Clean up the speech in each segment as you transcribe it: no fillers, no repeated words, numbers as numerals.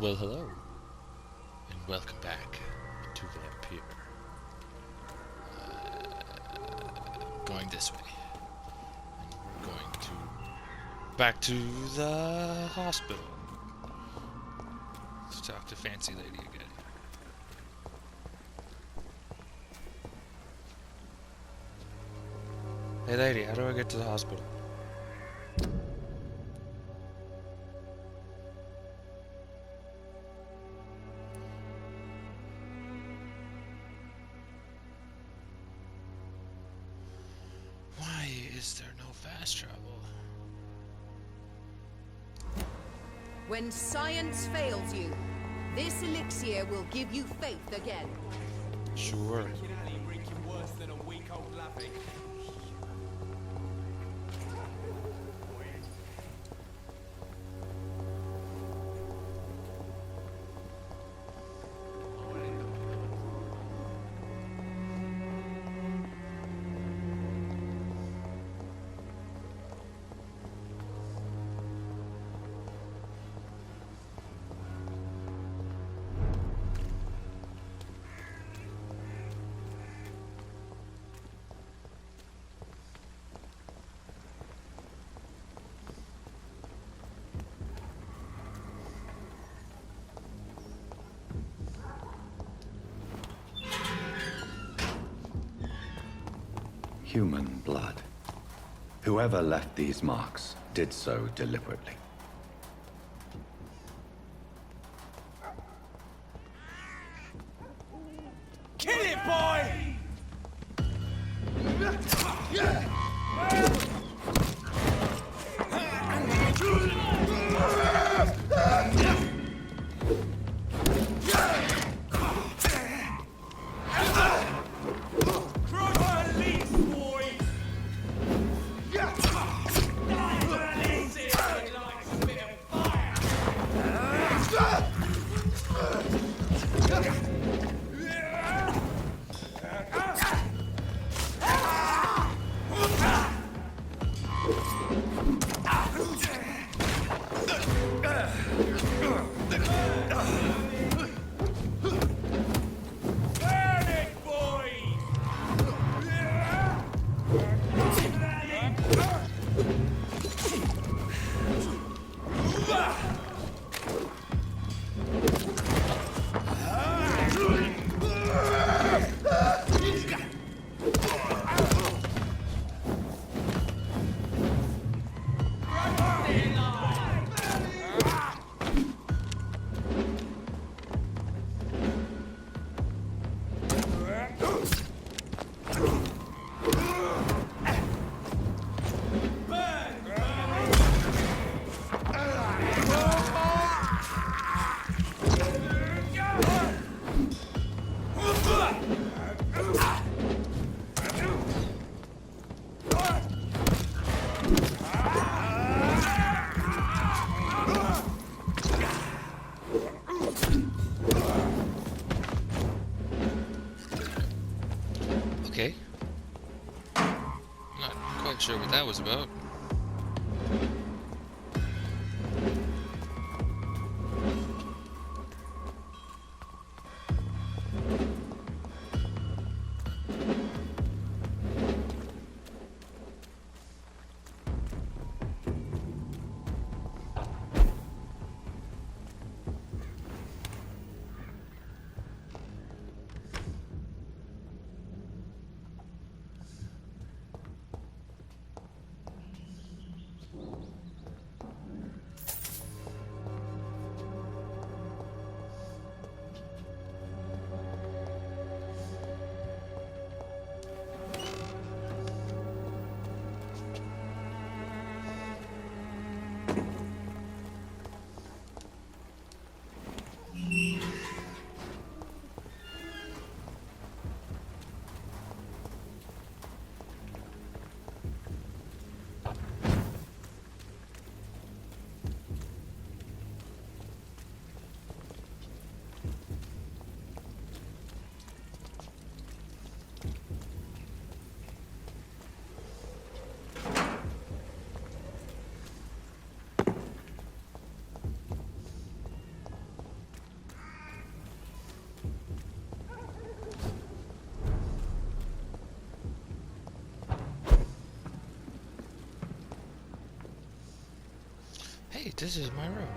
Well, hello, and welcome back to Vampyr. Going this way. And we're going to back to the hospital. Let's talk to Fancy Lady again. Hey lady, how do I get to the hospital? Why is there no fast travel? When science fails you, this elixir will give you faith again. Sure. Human blood. Whoever left these marks did so deliberately. Kill it, boy! Okay. Not quite sure what that was about. This is my room.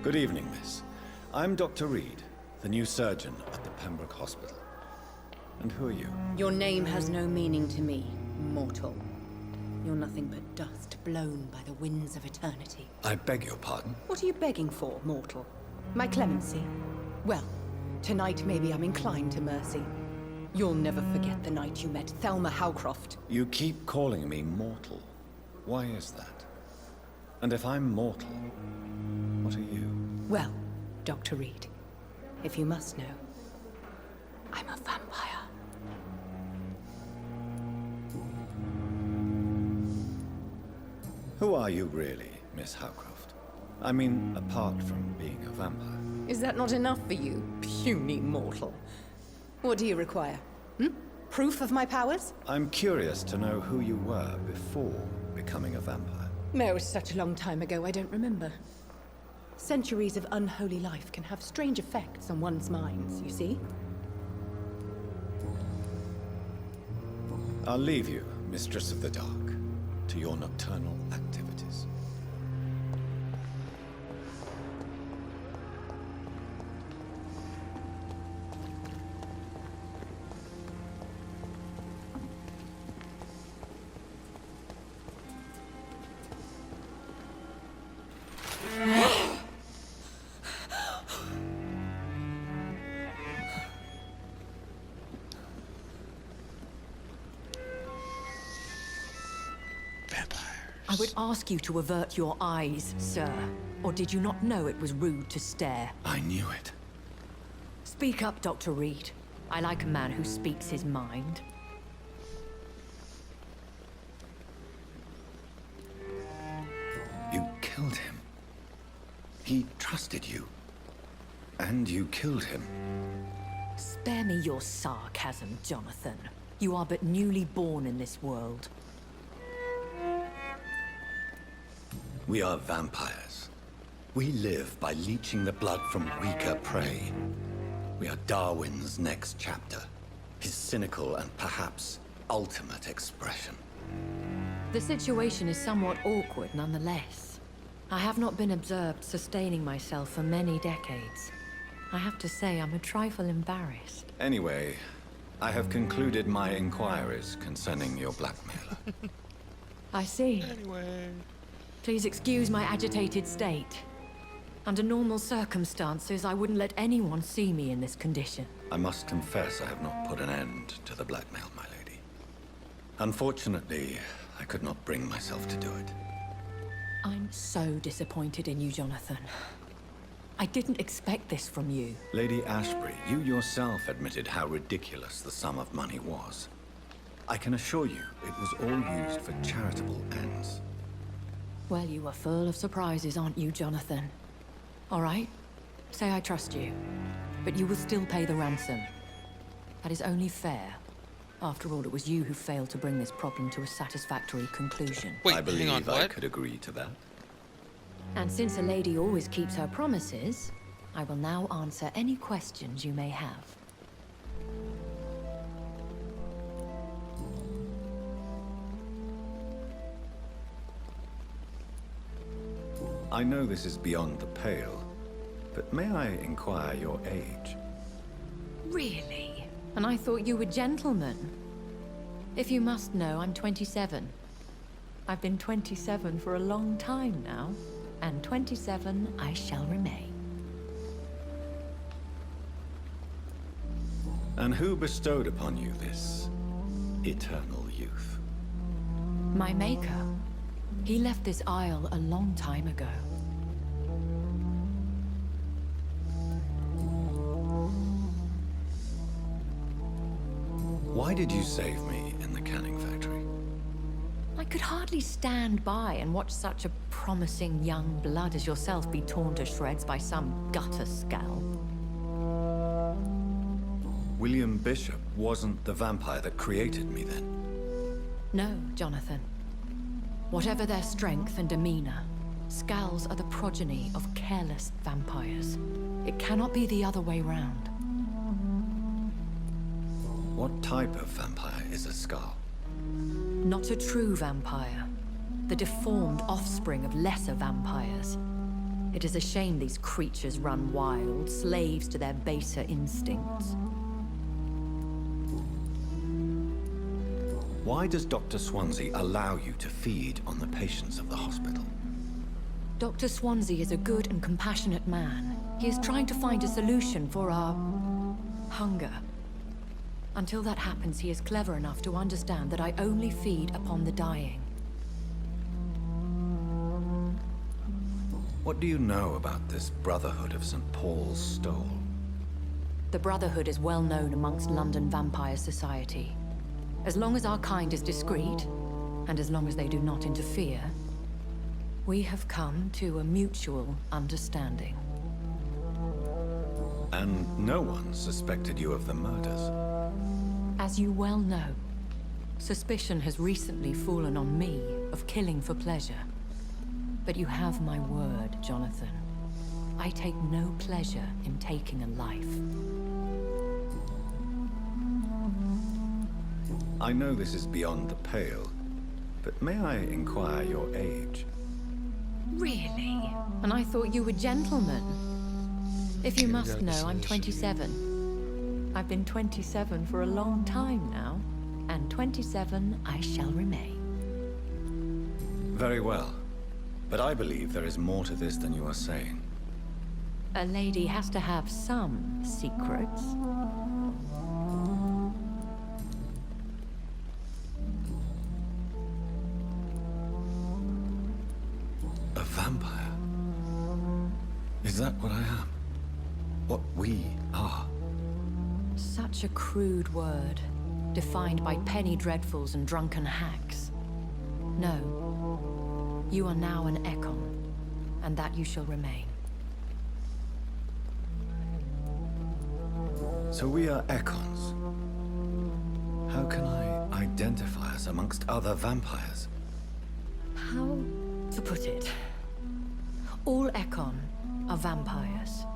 Good evening, miss. I'm Dr. Reid, the new surgeon at the Pembroke Hospital. And who are you? Your name has no meaning to me, mortal. You're nothing but dust blown by the winds of eternity. I beg your pardon? What are you begging for, mortal? My clemency? Well, tonight maybe I'm inclined to mercy. You'll never forget the night you met Thelma Howcroft. You keep calling me mortal. Why is that? And if I'm mortal, what are you? Well, Dr. Reid, if you must know, I'm a vampire. Who are you really, Miss Howcroft? I mean, apart from being a vampire. Is that not enough for you, puny mortal? What do you require? Proof of my powers? I'm curious to know who you were before becoming a vampire. No, it was such a long time ago, I don't remember. Centuries of unholy life can have strange effects on one's minds, you see? I'll leave you, Mistress of the Dark, to your nocturnal activities. I would ask you to avert your eyes, sir. Or did you not know it was rude to stare? I knew it. Speak up, Dr. Reid. I like a man who speaks his mind. You killed him. He trusted you. And you killed him. Spare me your sarcasm, Jonathan. You are but newly born in this world. We are vampires. We live by leeching the blood from weaker prey. We are Darwin's next chapter. His cynical and perhaps ultimate expression. The situation is somewhat awkward nonetheless. I have not been observed sustaining myself for many decades. I have to say I'm a trifle embarrassed. Anyway, I have concluded my inquiries concerning your blackmailer. I see. Anyway. Please excuse my agitated state. Under normal circumstances, I wouldn't let anyone see me in this condition. I must confess I have not put an end to the blackmail, my lady. Unfortunately, I could not bring myself to do it. I'm so disappointed in you, Jonathan. I didn't expect this from you. Lady Ashbury, you yourself admitted how ridiculous the sum of money was. I can assure you, it was all used for charitable ends. Well, you are full of surprises, aren't you, Jonathan? All right, say I trust you, but you will still pay the ransom. That is only fair. After all, it was you who failed to bring this problem to a satisfactory conclusion. Wait, I believe hang on, I what? could agree to that. And since a lady always keeps her promises, I will now answer any questions you may have. I know this is beyond the pale, but may I inquire your age? Really? And I thought you were gentlemen. If you must know, I'm 27. I've been 27 for a long time now, and 27 I shall remain. And who bestowed upon you this eternal youth? My maker. He left this isle a long time ago. Why did you save me in the canning factory? I could hardly stand by and watch such a promising young blood as yourself be torn to shreds by some gutter scowl. William Bishop wasn't the vampire that created me then. No, Jonathan. Whatever their strength and demeanor, Scowls are the progeny of careless vampires. It cannot be the other way round. What type of vampire is a Scowl? Not a true vampire. The deformed offspring of lesser vampires. It is a shame these creatures run wild, slaves to their baser instincts. Why does Dr. Swansea allow you to feed on the patients of the hospital? Dr. Swansea is a good and compassionate man. He is trying to find a solution for our hunger. Until that happens, he is clever enough to understand that I only feed upon the dying. What do you know about this Brotherhood of St. Paul's Stole? The Brotherhood is well known amongst London vampire society. As long as our kind is discreet, and as long as they do not interfere, we have come to a mutual understanding. And no one suspected you of the murders? As you well know, suspicion has recently fallen on me of killing for pleasure. But you have my word, Jonathan. I take no pleasure in taking a life. I know this is beyond the pale, but may I inquire your age? Really? And I thought you were gentlemen. If you must know, I'm Congratulations. 27. I've been 27 for a long time now, and 27 I shall remain. Very well. But I believe there is more to this than you are saying. A lady has to have some secrets. A vampire? Is that what I am? What we are? Such a crude word, defined by penny dreadfuls and drunken hacks. No, you are now an Ekon, and that you shall remain. So we are Ekons. How can I identify us amongst other vampires? How to put it? All Ekon are vampires.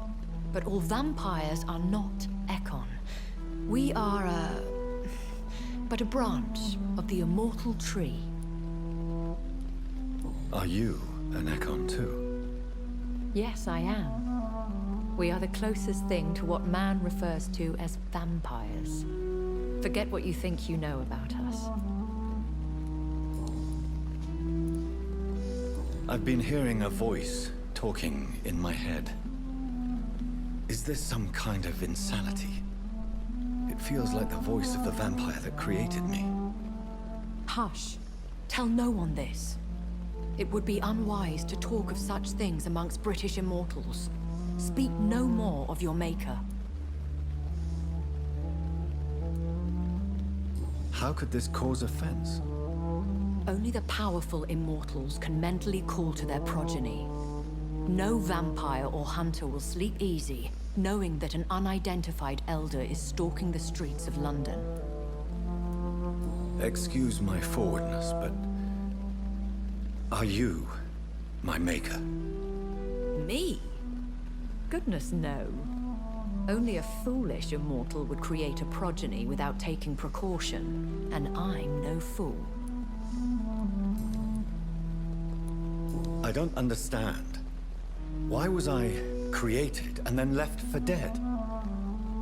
But all vampires are not Ekon. We are but a branch of the immortal tree. Are you an Ekon too? Yes, I am. We are the closest thing to what man refers to as vampires. Forget what you think you know about us. I've been hearing a voice talking in my head. Is this some kind of insanity? It feels like the voice of the vampire that created me. Hush. Tell no one this. It would be unwise to talk of such things amongst British immortals. Speak no more of your maker. How could this cause offense? Only the powerful immortals can mentally call to their progeny. No vampire or hunter will sleep easy, knowing that an unidentified elder is stalking the streets of London. Excuse my forwardness, but... are you my maker? Me? Goodness, no. Only a foolish immortal would create a progeny without taking precaution, and I'm no fool. I don't understand. Why was I created and then left for dead?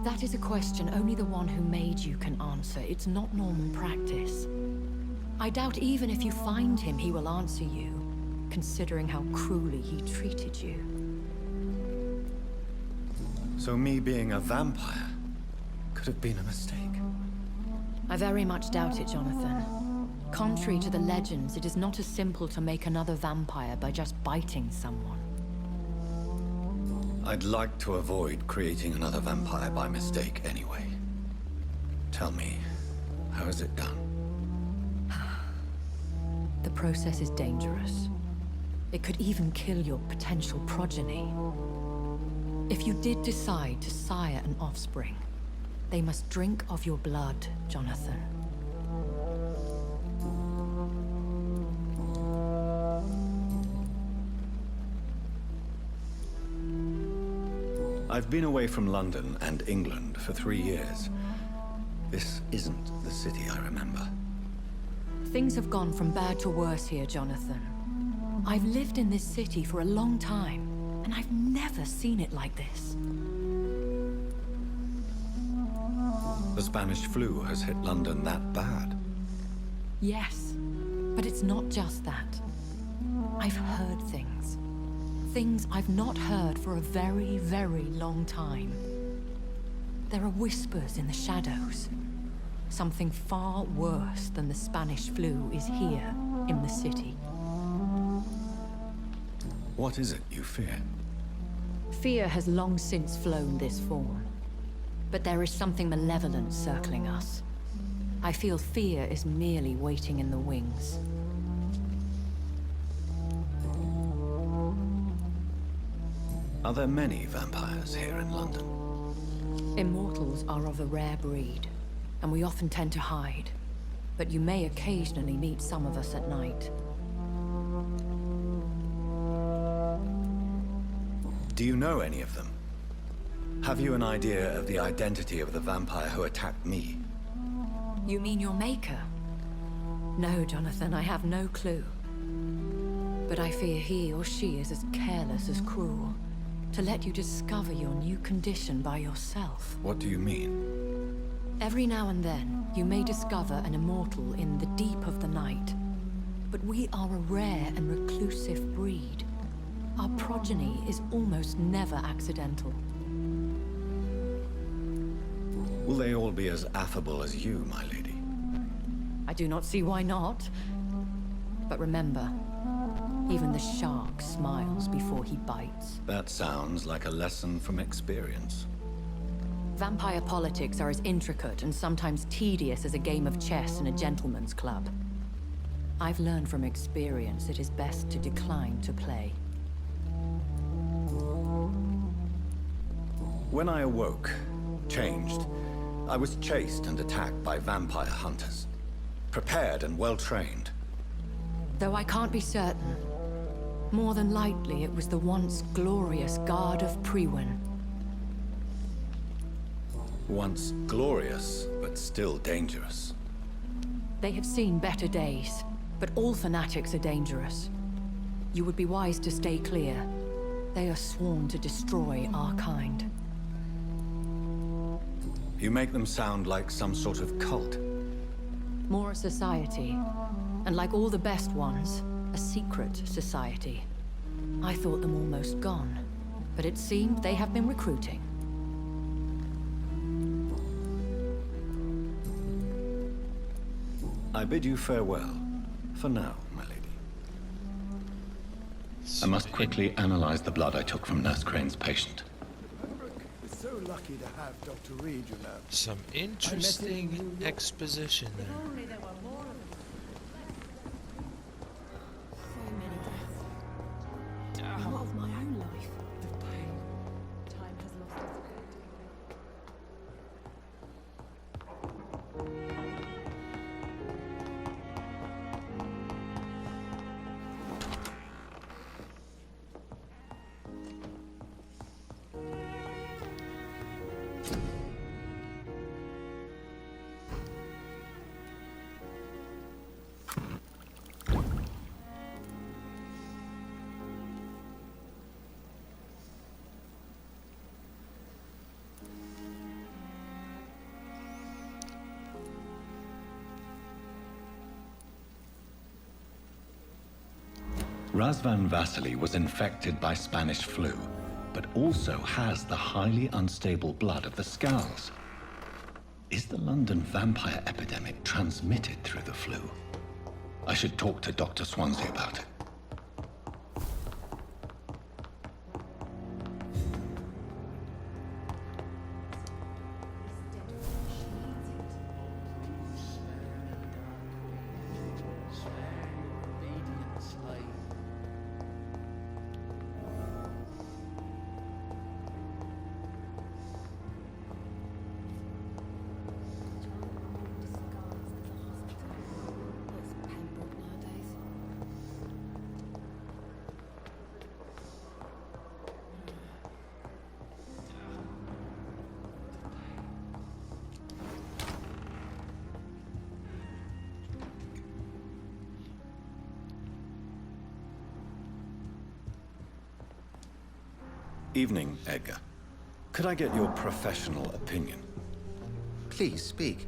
That is a question only the one who made you can answer. It's not normal practice. I doubt even if you find him, he will answer you, considering how cruelly he treated you. So me being a vampire could have been a mistake. I very much doubt it, Jonathan. Contrary to the legends, it is not as simple to make another vampire by just biting someone. I'd like to avoid creating another vampire by mistake anyway. Tell me, how is it done? The process is dangerous. It could even kill your potential progeny. If you did decide to sire an offspring, they must drink of your blood, Jonathan. I've been away from London and England for 3 years. This isn't the city I remember. Things have gone from bad to worse here, Jonathan. I've lived in this city for a long time, and I've never seen it like this. The Spanish flu has hit London that bad. Yes, but it's not just that. I've heard things. Things I've not heard for a very, very long time. There are whispers in the shadows. Something far worse than the Spanish flu is here in the city. What is it you fear? Fear has long since flown this form. But there is something malevolent circling us. I feel fear is merely waiting in the wings. Are there many vampires here in London? Immortals are of a rare breed, and we often tend to hide. But you may occasionally meet some of us at night. Do you know any of them? Have you an idea of the identity of the vampire who attacked me? You mean your maker? No, Jonathan, I have no clue. But I fear he or she is as careless as cruel. To let you discover your new condition by yourself. What do you mean? Every now and then, you may discover an immortal in the deep of the night. But we are a rare and reclusive breed. Our progeny is almost never accidental. Will they all be as affable as you, my lady? I do not see why not. But remember, even the shark smiles before he bites. That sounds like a lesson from experience. Vampire politics are as intricate and sometimes tedious as a game of chess in a gentleman's club. I've learned from experience it is best to decline to play. When I awoke, changed, I was chased and attacked by vampire hunters. Prepared and well-trained. Though I can't be certain, More than likely, it was the once glorious Guard of Priwen. Once glorious, but still dangerous. They have seen better days, but all fanatics are dangerous. You would be wise to stay clear. They are sworn to destroy our kind. You make them sound like some sort of cult. More a society, and like all the best ones, a secret society. I thought them almost gone, but it seemed they have been recruiting. I bid you farewell, for now, my lady. I must quickly analyze the blood I took from Nurse Crane's patient. We're so lucky to have Dr. Reid, you know. Some interesting exposition there. What of my own life? Time has lost its grip. Razvan Vasily was infected by Spanish flu, but also has the highly unstable blood of the Skulls. Is the London vampire epidemic transmitted through the flu? I should talk to Dr. Swansea about it. Evening, Edgar. Could I get your professional opinion? Please speak,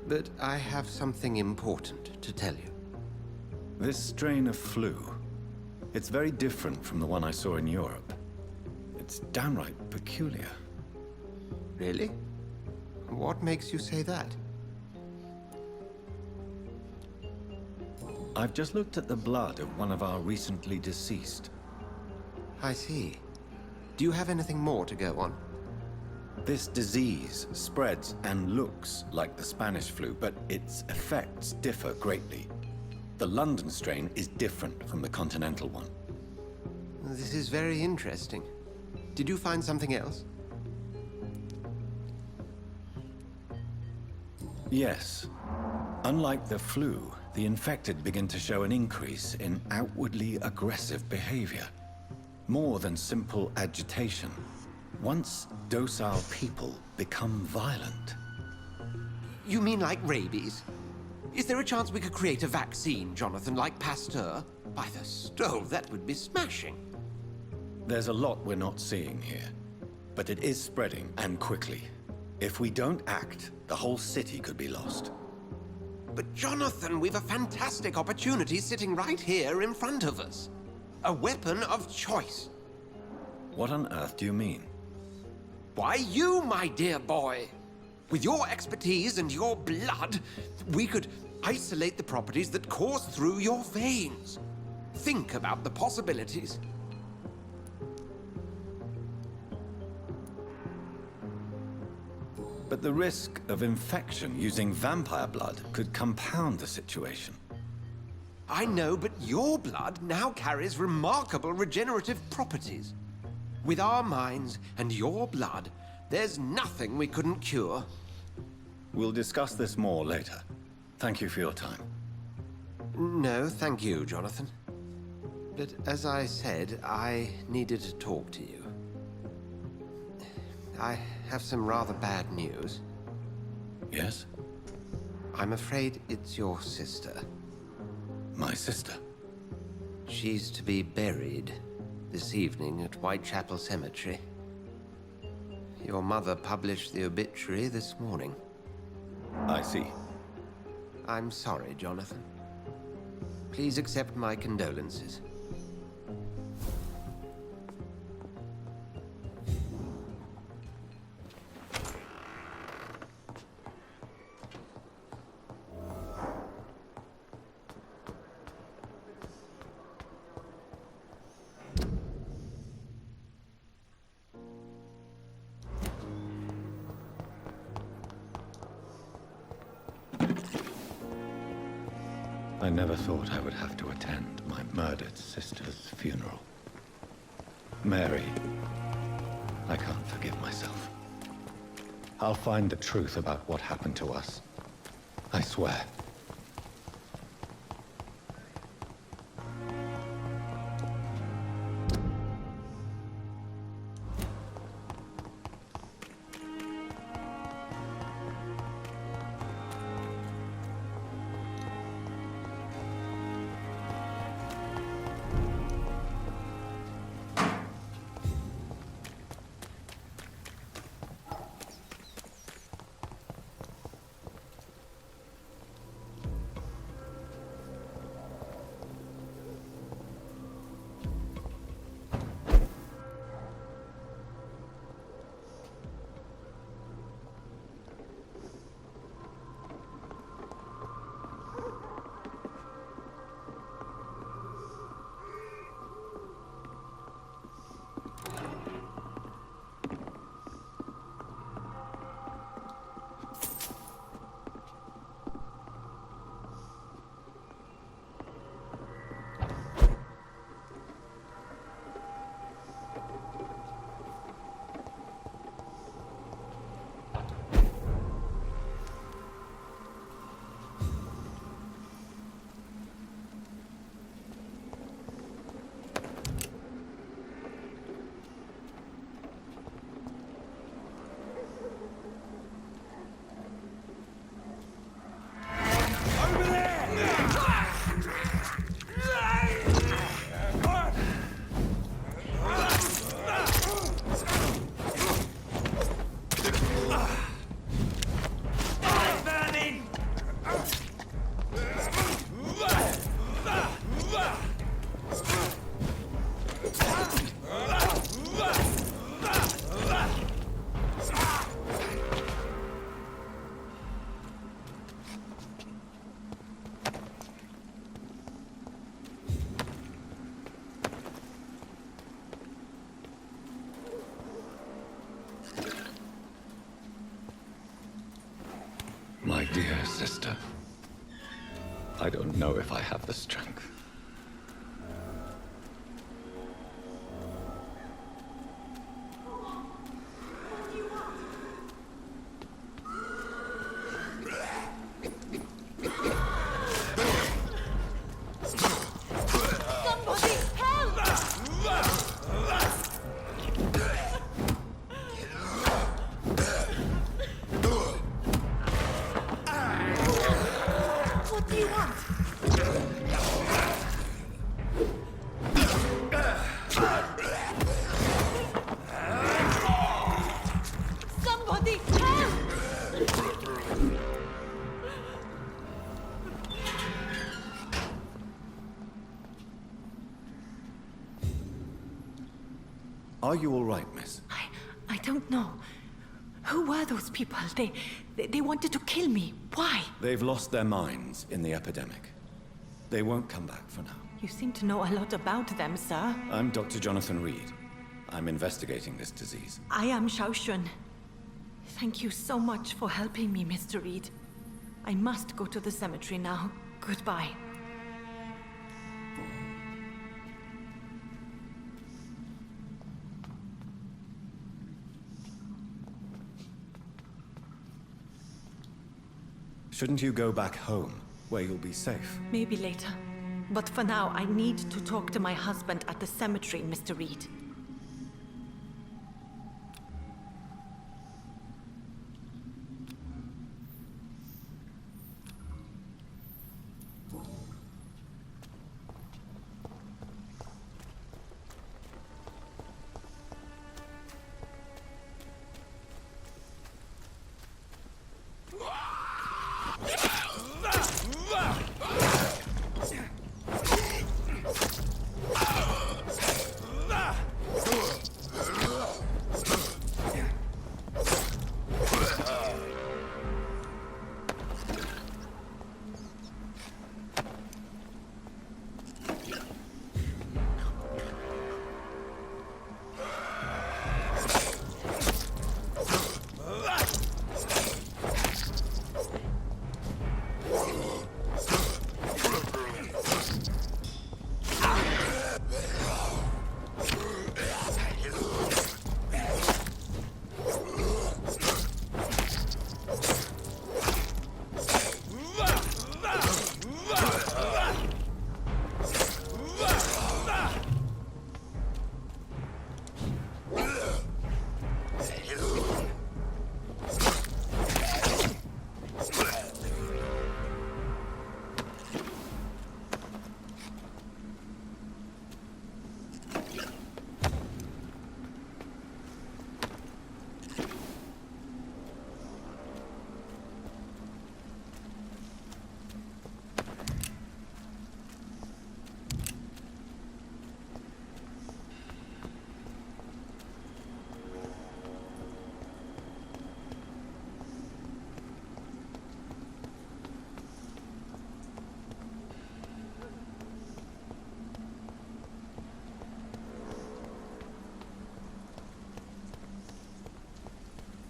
but I have something important to tell you. This strain of flu, it's very different from the one I saw in Europe. It's downright peculiar. Really? What makes you say that? I've just looked at the blood of one of our recently deceased. I see. Do you have anything more to go on? This disease spreads and looks like the Spanish flu, but its effects differ greatly. The London strain is different from the continental one. This is very interesting. Did you find something else? Yes. Unlike the flu, the infected begin to show an increase in outwardly aggressive behavior. More than simple agitation. Once docile people become violent. You mean like rabies? Is there a chance we could create a vaccine, Jonathan, like Pasteur? By the stove, that would be smashing. There's a lot we're not seeing here. But it is spreading, and quickly. If we don't act, the whole city could be lost. But Jonathan, we've a fantastic opportunity sitting right here in front of us. A weapon of choice. What on earth do you mean? Why, you, my dear boy. With your expertise and your blood, we could isolate the properties that course through your veins. Think about the possibilities. But the risk of infection using vampire blood could compound the situation. I know, but your blood now carries remarkable regenerative properties. With our minds and your blood, there's nothing we couldn't cure. We'll discuss this more later. Thank you for your time. No, thank you, Jonathan. But as I said, I needed to talk to you. I have some rather bad news. Yes? I'm afraid it's your sister. My sister? She's to be buried this evening at Whitechapel Cemetery. Your mother published the obituary this morning. I see. I'm sorry, Jonathan. Please accept my condolences. I never thought I would have to attend my murdered sister's funeral. Mary, I can't forgive myself. I'll find the truth about what happened to us. I swear. My dear sister, I don't know if I have the strength. Are you all right, miss? I don't know. Who were those people? They wanted to kill me. Why? They've lost their minds in the epidemic. They won't come back for now. You seem to know a lot about them, sir. I'm Dr. Jonathan Reid. I'm investigating this disease. I am Xiaoxun. Thank you so much for helping me, Mr. Reid. I must go to the cemetery now. Goodbye. Shouldn't you go back home, where you'll be safe? Maybe later. But for now, I need to talk to my husband at the cemetery, Mr. Reid.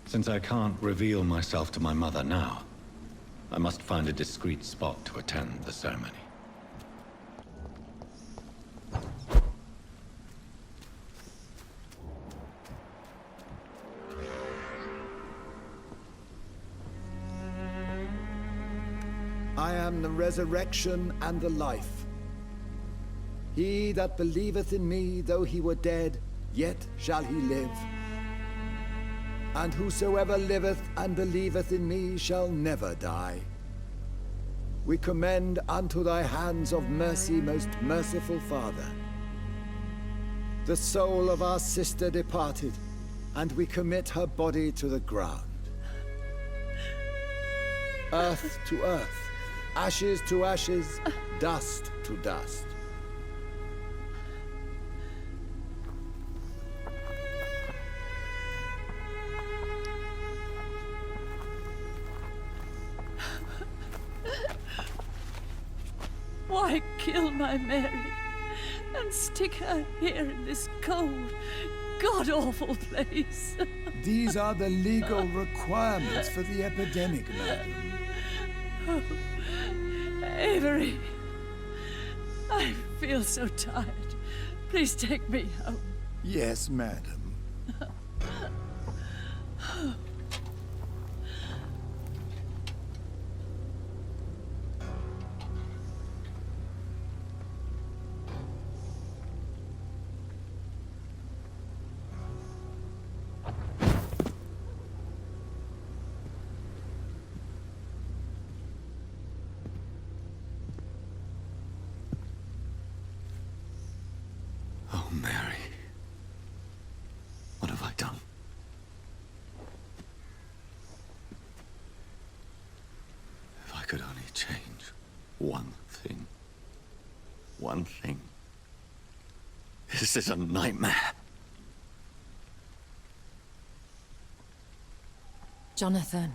Since I can't reveal myself to my mother now, I must find a discreet spot to attend the ceremony. I am the resurrection and the life. He that believeth in me, though he were dead, yet shall he live. And whosoever liveth and believeth in me shall never die. We commend unto thy hands of mercy, most merciful Father, the soul of our sister departed, and we commit her body to the ground. Earth to earth, ashes to ashes, dust to dust. Why kill my Mary and stick her here in this cold, god-awful place? These are the legal requirements for the epidemic, madam. Oh, Avery, I feel so tired. Please take me home. Yes, madam. Oh, Mary. What have I done? If I could only change one thing. One thing. This is a nightmare. Jonathan,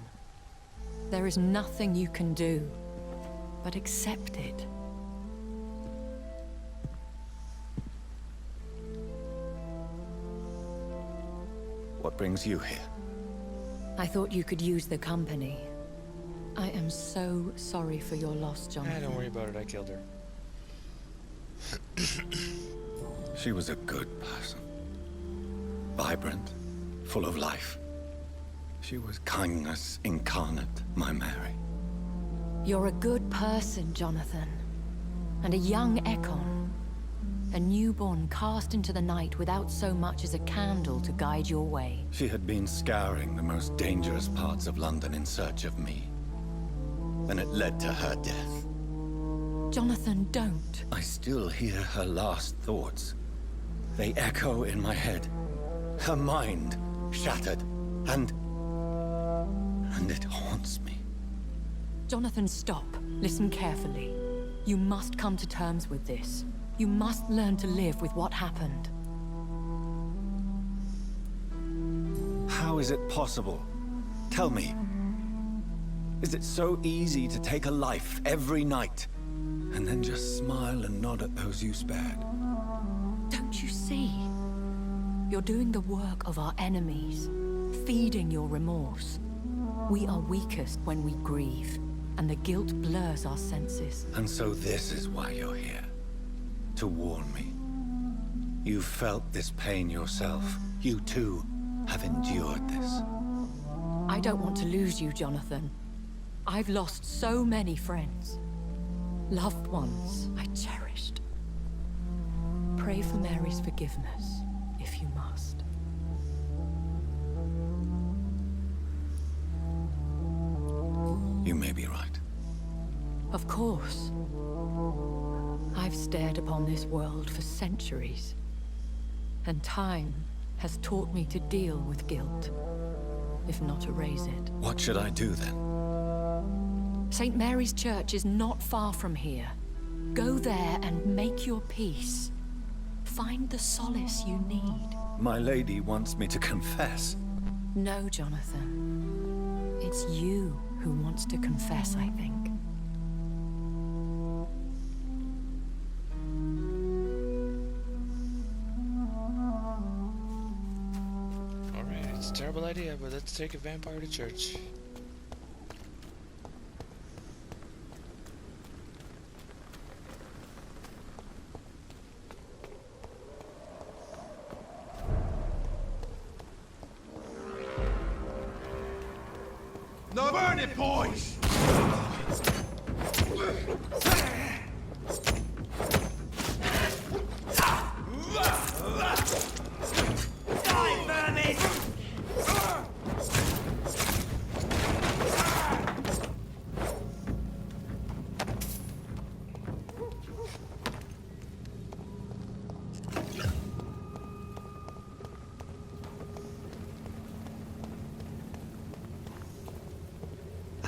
there is nothing you can do but accept it. What brings you here? I thought you could use the company. I am so sorry for your loss, Jonathan. Don't worry about it, I killed her. She was a good person. Vibrant, full of life. She was kindness incarnate, my Mary. You're a good person, Jonathan. And a young Ekon. A newborn cast into the night without so much as a candle to guide your way. She had been scouring the most dangerous parts of London in search of me. And it led to her death. Jonathan, don't. I still hear her last thoughts. They echo in my head. Her mind shattered, and it haunts me. Jonathan, stop. Listen carefully. You must come to terms with this. You must learn to live with what happened. How is it possible? Tell me. Is it so easy to take a life every night, and then just smile and nod at those you spared? Don't you see? You're doing the work of our enemies, feeding your remorse. We are weakest when we grieve, and the guilt blurs our senses. And so this is why you're here. To warn me. You felt this pain yourself. You too have endured this. I don't want to lose you, Jonathan. I've lost so many friends. Loved ones I cherished. Pray for Mary's forgiveness, if you must. You may be right. Of course. I've stared upon this world for centuries, and time has taught me to deal with guilt, if not erase it. What should I do then? St. Mary's Church is not far from here. Go there and make your peace. Find the solace you need. My lady wants me to confess. No, Jonathan. It's you who wants to confess, I think. Alright, it's a terrible idea, but let's take a vampire to church. No, burn it, boys! Die, vermin!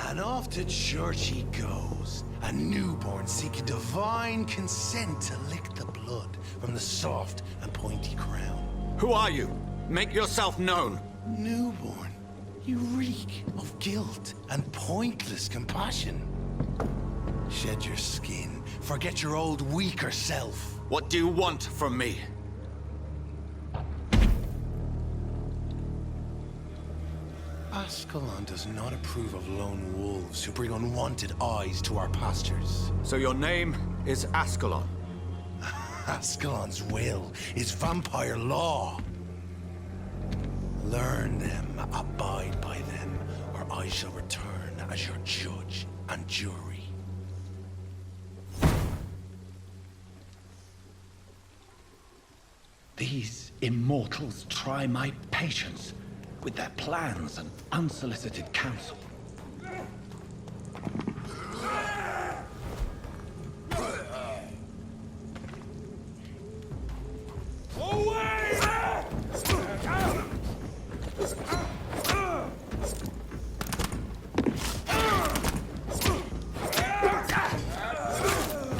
And off to church he goes, a newborn seeking divine consent to lick the blood from the soft and pointy crown. Who are you? Make yourself known. Newborn, you reek of guilt and pointless compassion. Shed your skin, forget your old weaker self. What do you want from me? Ascalon does not approve of lone wolves who bring unwanted eyes to our pastures. So your name is Ascalon? Ascalon's will is vampire law. Learn them, abide by them, or I shall return as your judge and jury. These immortals try my patience with their plans and unsolicited counsel.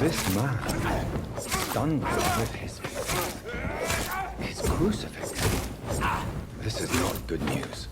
This man stunned me with his crucifix. This is not good news.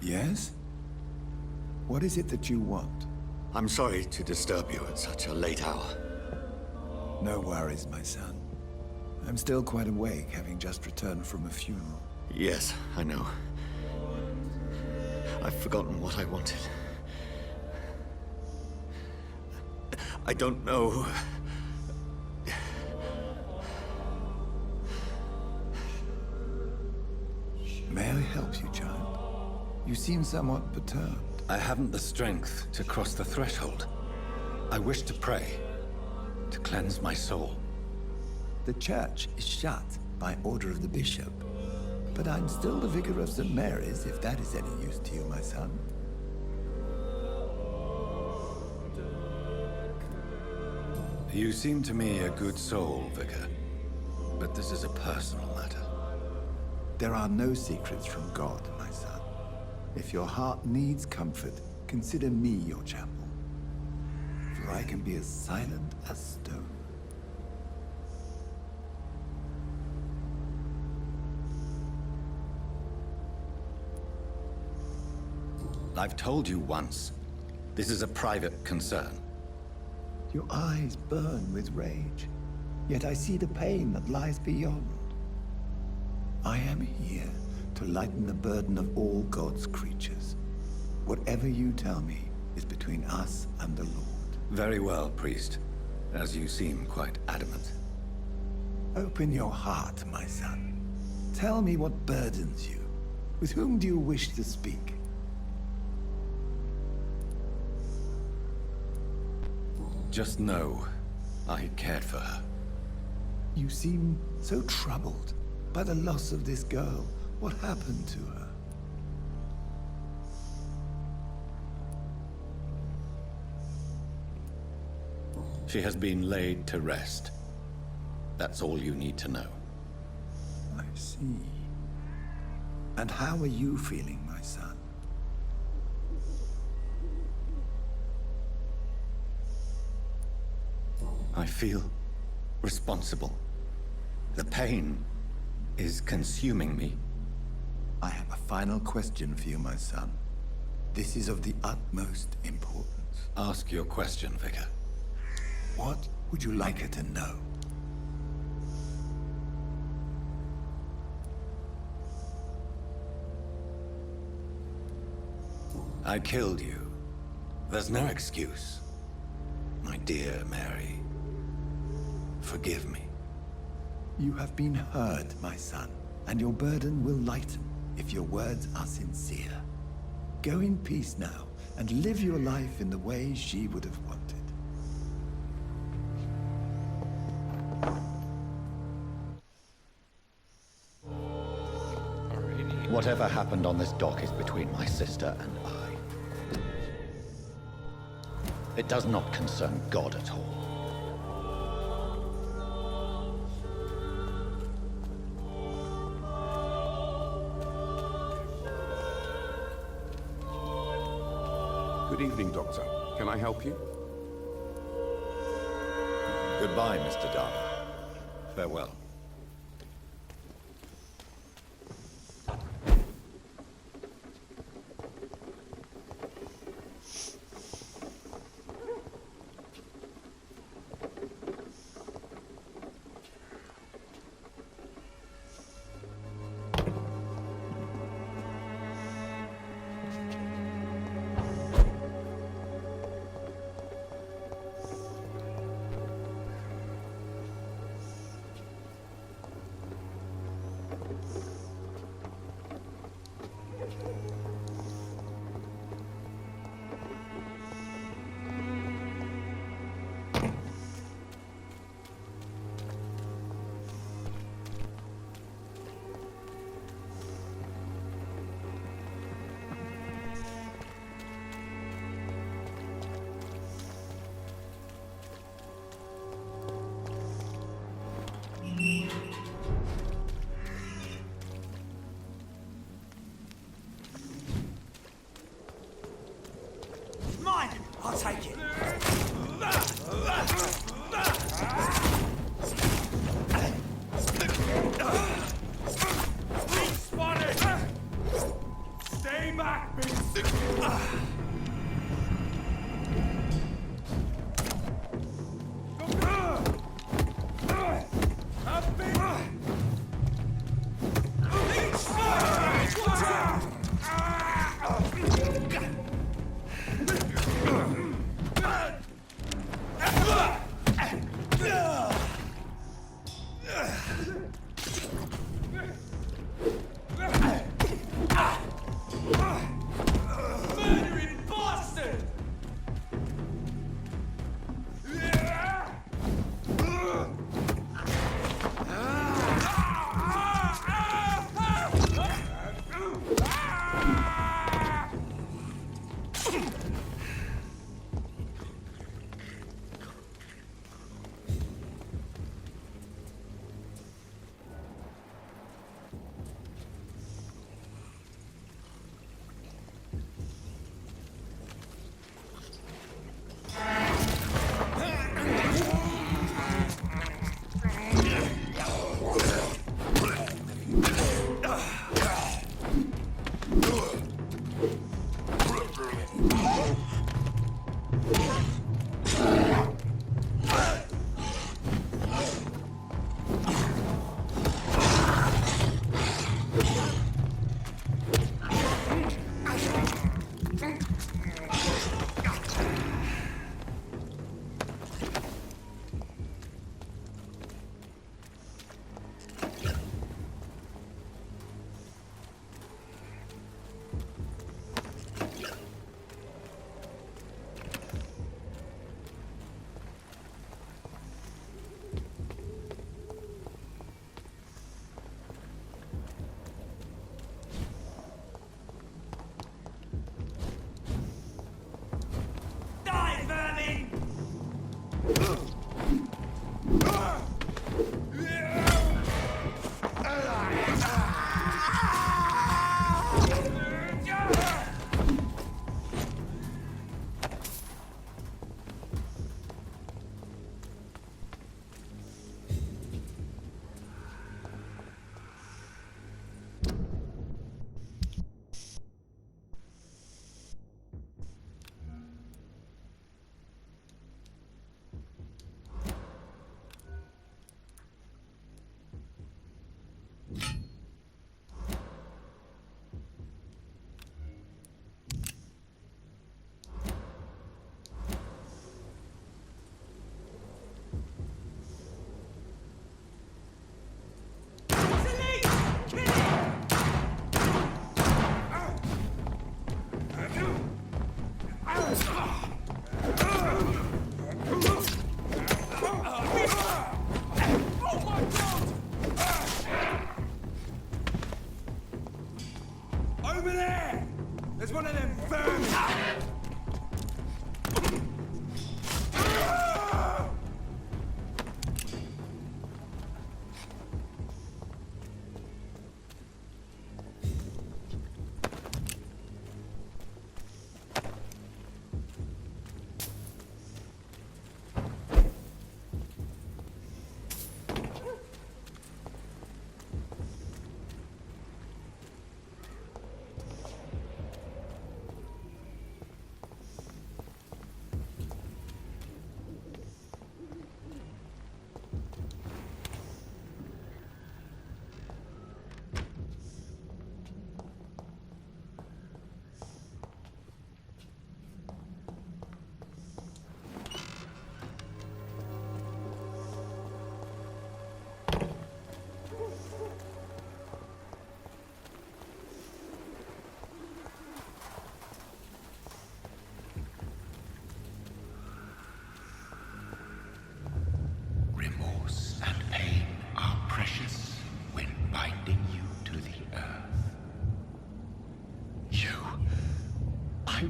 Yes? What is it that you want? I'm sorry to disturb you at such a late hour. No worries, my son. I'm still quite awake, having just returned from a funeral. Yes, I know. I've forgotten what I wanted. I don't know. May I help you, child? You seem somewhat perturbed. I haven't the strength to cross the threshold. I wish to pray, to cleanse my soul. The church is shut by order of the bishop. But I'm still the vicar of St. Mary's, if that is any use to you, my son. You seem to me a good soul, Vicar. But this is a personal matter. There are no secrets from God, my son. If your heart needs comfort, consider me your chapel. For I can be as silent as stone. I've told you once, this is a private concern. Your eyes burn with rage, yet I see the pain that lies beyond. I am here to lighten the burden of all God's creatures. Whatever you tell me is between us and the Lord. Very well, priest, as you seem quite adamant. Open your heart, my son. Tell me what burdens you. With whom do you wish to speak? Just know, I cared for her. You seem so troubled by the loss of this girl. What happened to her? She has been laid to rest. That's all you need to know. I see. And how are you feeling, my son? I feel responsible. The pain is consuming me. I have a final question for you, my son. This is of the utmost importance. Ask your question, Vicar. What would you like her to know? I killed you. There's no excuse. My dear Mary, forgive me. You have been heard, my son, and your burden will lighten if your words are sincere. Go in peace now, and live your life in the way she would have wanted. Alrighty. Whatever happened on this dock is between my sister and I. It does not concern God at all. Good evening, Doctor. Can I help you? Goodbye, Mr. Darby. Farewell.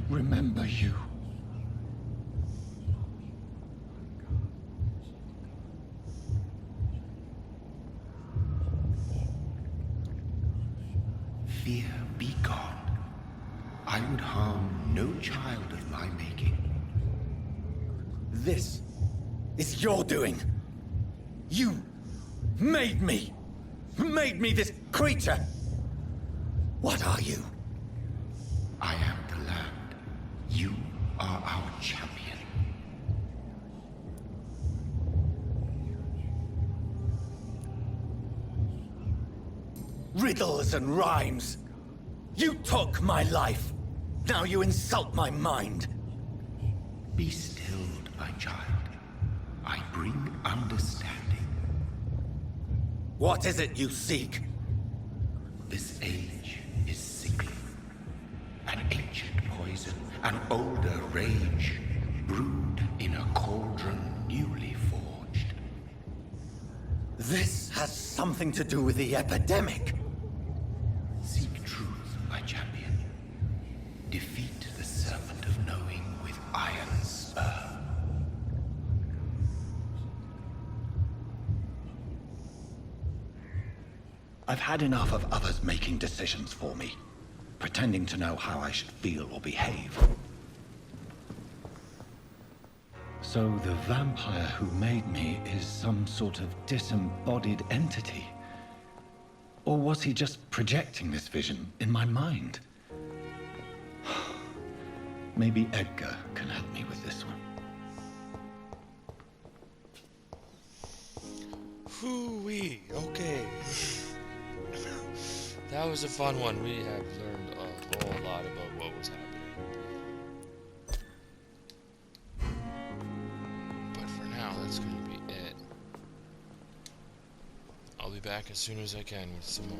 Remember you. Fear be gone. I would harm no child of my making. This is your doing. You made me. Made me this creature. What are you? I am the land. You are our champion. Riddles and rhymes. You took my life. Now you insult my mind. Be stilled, my child. I bring understanding. What is it you seek? This age is sickly. An ancient poison, an older rage, brewed in a cauldron newly forged. This has something to do with the epidemic. Seek truth, my champion. Defeat the serpent of knowing with iron spur. I've had enough of others making decisions for me, pretending to know how I should feel or behave. So the vampire who made me is some sort of disembodied entity. Or was he just projecting this vision in my mind? Maybe Edgar can help me with this one. Hoo-wee, okay. That was a fun one. We have learned a whole lot about what was happening. But for now, that's going to be it. I'll be back as soon as I can with some more.